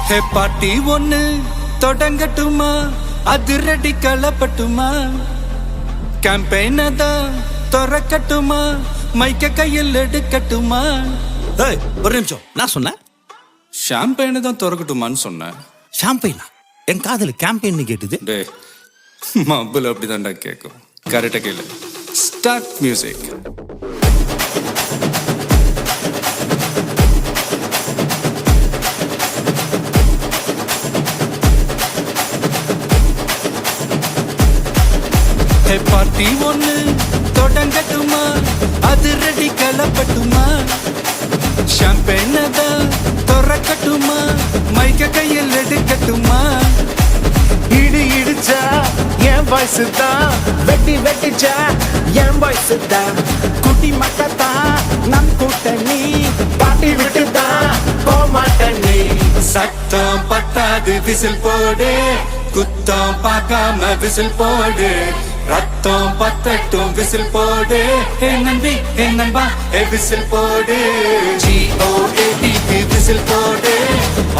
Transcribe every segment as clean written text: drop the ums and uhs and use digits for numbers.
ஹே பாட்டி ஒண்ணு தொடங்கட்டுமா, அதிரடி களப்பட்டுமா, கேம்பெயின தான் திறக்கட்டுமா, மைக்க கையில் எடுக்கட்டுமா. ஒரு நிமிஷம், நான் சொன்னேன் ஷாம்பெயின தான் திறக்கட்டுமான்னு சொன்னேன். ஷாம்பெயினா? என் காதல கேம்பெயின் கேட்டுது. டே மబ్బுல அப்படிதான்டா கேட்கும். கரெக்டா கேளு. Start music. பார்ட்டி ஒண்ணு தொடங்கட்டுமா, அதிரடி களப்பட்டுமா, ஷாம்பெயின தான் திறக்கட்டுமா, மைக்க கையில் எடுக்கட்டுமா. இடி இடிச்சா என் வாய்ஸ் தான், வெட்டி வெட்டிச்சா என் வாய்ஸ் தான், குட்டி மக்கத்தான் நம் கூட்டணி, பாட்டி விட்டு தான் போமாட்டணி. சத்தம் பத்தாது விசில் போடு, குத்தம் பார்க்காம விசில் போடு, ரத்தம் பத்தட்டும் விசில் போடு, ஹே நம்பி ஹே நண்பா ஹே விசில் போடு, GOATக்கு விசில் போடு,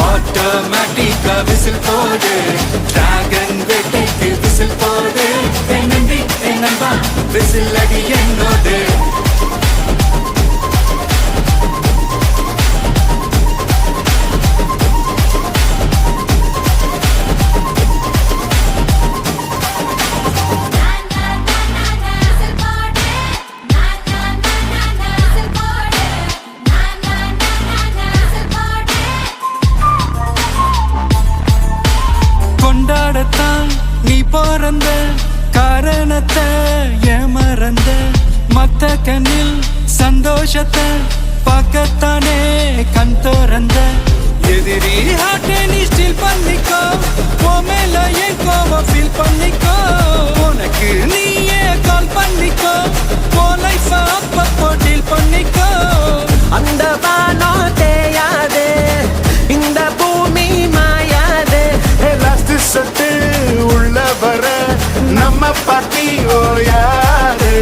ஆட்டோமேட்டிக்கா விசில் போடு, டிராகன் வேட்டைக்கு விசில் போடு, ஹே நம்பி ஹே நண்பா விசில் அடி என்னோடு. கொண்டாடத்தான் நீ பிறந்த காரணத்தை ஏமறந்த, மத்த கண்ணில் சந்தோஷத்தை பார்க்கத்தானே கண் திறந்த. எதிரி ஹார்ட்டை நீ ஸ்டீல் பண்ணிக்கோ, உன் மேல என் கோவம் ஃபீல் பண்ணிக்கோ, உனக்கு நீயே கால் பண்ணிக்கோ, உன் லைஃப அப்பப்போ டீல் பண்ணிக்கோ. அந்த வானம் தேயாது, இந்த பூமி மாயாது, லாஸ்ட் சொட்டு உள்ள வர நம்ம பாட்டி ஓயாது.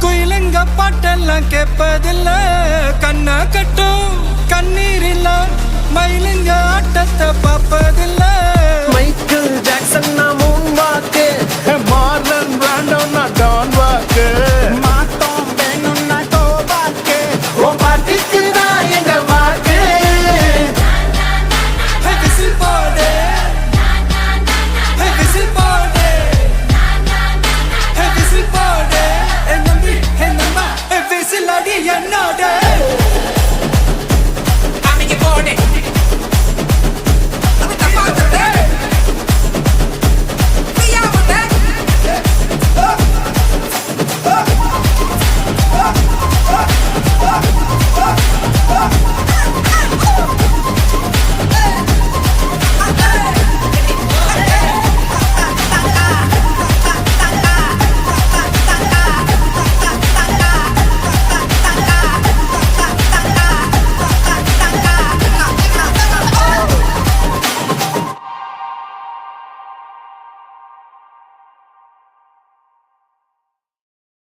குயிலுங்க பாட்டெல்லாம் கேட்பதில்ல, கண்ணா கட்டும் கண்ணீர் இல்ல, மயிலுங்க ஆட்டத்தை பார்ப்பதில்ல. Michael Jackson